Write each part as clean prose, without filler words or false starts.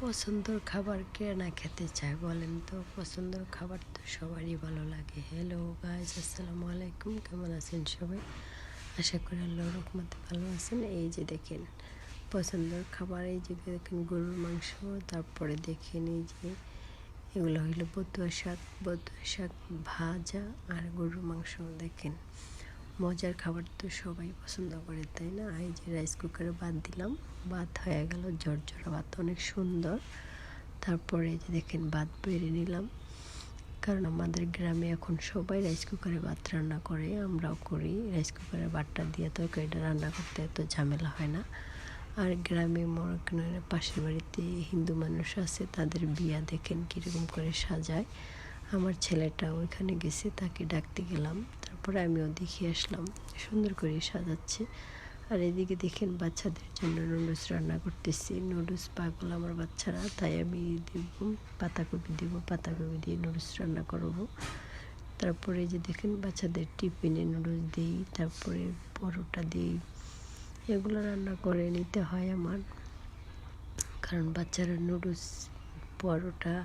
পছন্দের খাবার কে না খেতে চায় বলেন তো? পছন্দের খাবার তো সবারই ভালো লাগে। হ্যালো গাইস, আসসালামু আলাইকুম। কেমন আছেন সবাই? আশা করি আল্লাহর রহমতে ভালো আছেন। এই যে দেখেন পছন্দের খাবার, এই যে দেখেন গরুর মাংস, তারপরে দেখেন এই যে এগুলো হইলো বতুয়া শাক ভাজা আর গরুর মাংস। দেখেন মজার খাবার তো সবাই পছন্দ করে, তাই না? এই যে রাইস কুকারে ভাত দিলাম, ভাত হয়ে গেল ঝরঝরা ভাত, অনেক সুন্দর। তারপরে এই যে দেখেন ভাত বেড়ে নিলাম, কারণ আমাদের গ্রামে এখন সবাই রাইস কুকারে ভাত রান্না করে, আমরাও করি। রাইস কুকারে ভাতটা দিয়ে তরকারিটা রান্না করতে এত ঝামেলা হয় না। আর গ্রামে পাশের বাড়িতে হিন্দু মানুষ আছে, তাদের বিয়া দেখেন কীরকম করে সাজায়। আমার ছেলেটা ওইখানে গেছে, তাকে ডাকতে গেলাম, তারপরে আমিও দেখে আসলাম সুন্দর করে সাজাচ্ছে। আর এদিকে দেখেন বাচ্চাদের জন্য নুডলস রান্না করতেছি। নুডলস পাগল আমার বাচ্চারা, তাই আমি পাতাকপি দিয়ে নুডলস রান্না করব। তারপরে যে দেখেন বাচ্চাদের টিফিনে নুডলস দিই, তারপরে পরোটা দিই। এগুলো রান্না করে নিতে হয় আমার, কারণ বাচ্চারা নুডলস পরোটা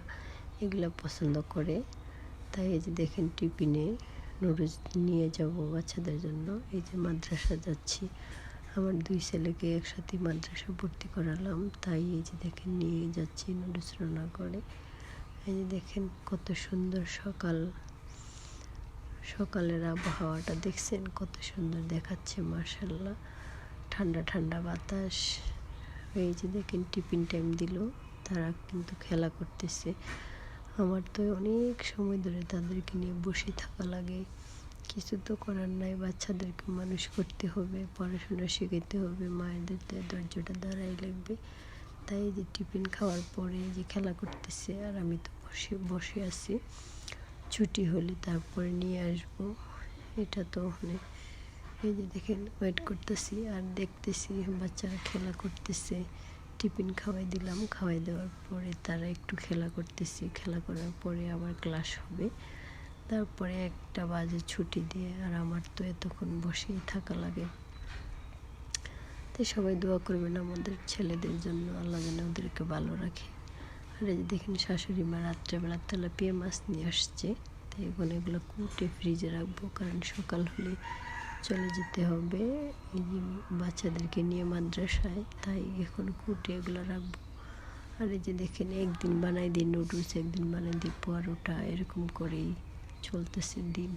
এগুলো পছন্দ করে। তাই এই যে দেখেন টিফিনে নুডলস নিয়ে যাব বাচ্চাদের জন্য। এই যে মাদ্রাসা যাচ্ছি, আমার 2 ছেলেকে একসাথে মাদ্রাসা ভর্তি করালাম, তাই এই যে দেখেন নিয়ে যাচ্ছি নুডলস রান্না করে। এই যে দেখেন কত সুন্দর সকালের আবহাওয়াটা দেখছেন, কত সুন্দর দেখাচ্ছে মাশাআল্লাহ। ঠান্ডা ঠান্ডা বাতাস। এই যে দেখেন টিফিন টাইম দিল, তারা কিন্তু খেলা করতেছে। আমার তো অনেক সময় ধরে তাদেরকে নিয়ে বসে থাকা লাগে, কিছু তো করার নাই। বাচ্চাদেরকে মানুষ করতে হবে, পড়াশোনা শেখাতে হবে, মায়েদের ধৈর্যটা দাঁড়াই লাগবে। তাই যে টিফিন খাওয়ার পরে যে খেলা করতেছে, আর আমি তো বসে আছি। ছুটি হলে তারপরে নিয়ে আসবো। এটা তো অনেক, এই যে দেখেন ওয়েট করতেছি আর দেখতেছি বাচ্চারা খেলা করতেছে। টিফিন খাওয়াই দিলাম, খাওয়াই দেওয়ার পরে তারা একটু খেলা করতেছি, খেলা করার পরে আবার ক্লাস হবে। তারপরে 1টা বাজে ছুটি দিয়ে, আর আমার তো এতক্ষণ বসেই থাকা লাগে। তাই সবাই দোয়া করবেন আমাদের ছেলেদের জন্য, আল্লাহ যেন ওদেরকে ভালো রাখে। আর এই যে দেখেন শাশুড়ি মা রাত্রেবেলা তেলাপিয়া মাছ নিয়ে আসছে, তাই এখন এগুলো কুটে ফ্রিজে রাখবো, কারণ সকাল হলে চলে যেতে হবে এই যে বাচ্চাদেরকে নিয়ে মাদ্রাসায়, তাই এখন কুটে এগুলো রাখবো। আর এই যে দেখেন একদিন বানাই দিই নুডলস, একদিন বানাই দিই পরোটা, এরকম করেই চলতেছে দিন।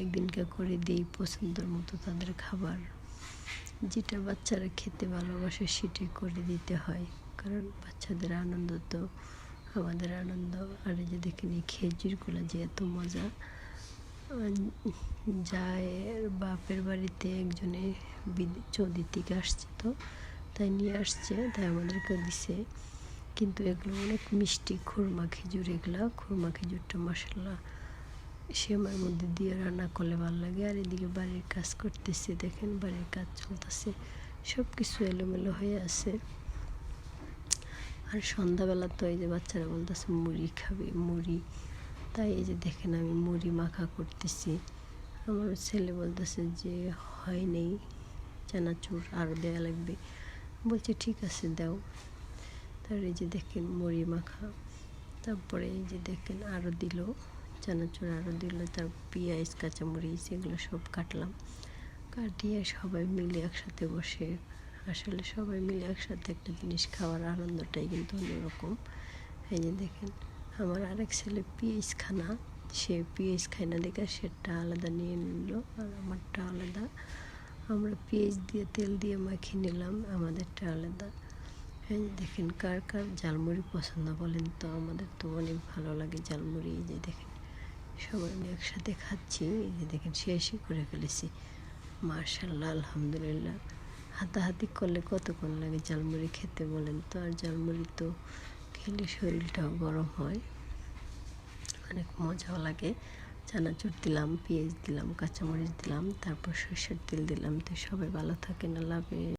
একদিনকে করে দিই পছন্দের মতো তাদের খাবার, যেটা বাচ্চারা খেতে ভালোবাসে সেটাই করে দিতে হয়, কারণ বাচ্চাদের আনন্দ তো আমাদের আনন্দ। আর এই যে দেখেন এই খেজুরগুলো যে এত মজা। জায়ের বাপের বাড়িতে একজনে চৌদি থেকে আসছে, তো তাই নিয়ে আসছে, তাই আমাদেরকে দিছে। কিন্তু এগুলো অনেক মিষ্টি, খুরমা খেজুর। খুরমা খেজুরটা মাশাআল্লাহ সেমার মধ্যে দিয়ে রান্না করলে ভালো লাগে। আর এদিকে বাড়ির কাজ করতেছে, দেখেন বাড়ির কাজ চলতেছে, সব কিছু এলোমেলো হয়ে আছে। আর সন্ধ্যাবেলা তো এই যে বাচ্চারা বলতেছে মুড়ি খাবে, মুড়ি। তাই এই যে দেখেন আমি মুড়ি মাখা করতেছি। আমার ছেলে বলতেছে যে হয় নেই, চানাচুর আরও দেওয়া লাগবে। বলছে ঠিক আছে দাও। তার এই যে দেখেন মুড়ি মাখা, তারপরে এই যে দেখেন আরও দিল চানাচুর, আরও দিল, তার পেঁয়াজ কাঁচামরিচ এগুলো সব কাটিয়ে সবাই মিলে একসাথে বসে, আসলে সবাই মিলে একসাথে একটা জিনিস খাওয়ার আনন্দটাই কিন্তু অন্যরকম। এই যে দেখেন আমার আরেক ছেলে পেঁয়াজ খানা, সে পেঁয়াজ খায় না দেখে সেটা আলাদা নিয়ে নিল, আর আমারটা আলাদা। আমরা পেঁয়াজ দিয়ে তেল দিয়ে মাখিয়ে নিলাম, আমাদেরটা আলাদা। এই দেখেন কার কার ঝালমুড়ি পছন্দ বলেন তো? আমাদের তো অনেক ভালো লাগে ঝালমুড়ি। এই যে দেখেন সবাই আমি একসাথে খাচ্ছি। এই যে দেখেন শেষই করে ফেলেছি মাশাআল্লাহ, আলহামদুলিল্লাহ। হাতাহাতি করলে কতক্ষণ লাগে ঝালমুড়ি খেতে বলেন তো? আর ঝালমুড়ি তো খেলে শরীরটাও গরম হয়, অনেক মজাও লাগে। চানাচুর দিলাম, পেঁয়াজ দিলাম, কাঁচামরিচ দিলাম, তারপর সরষের তেল দিলাম। তো সবাই ভালো থাকেন, আল্লাহ হাফেজ।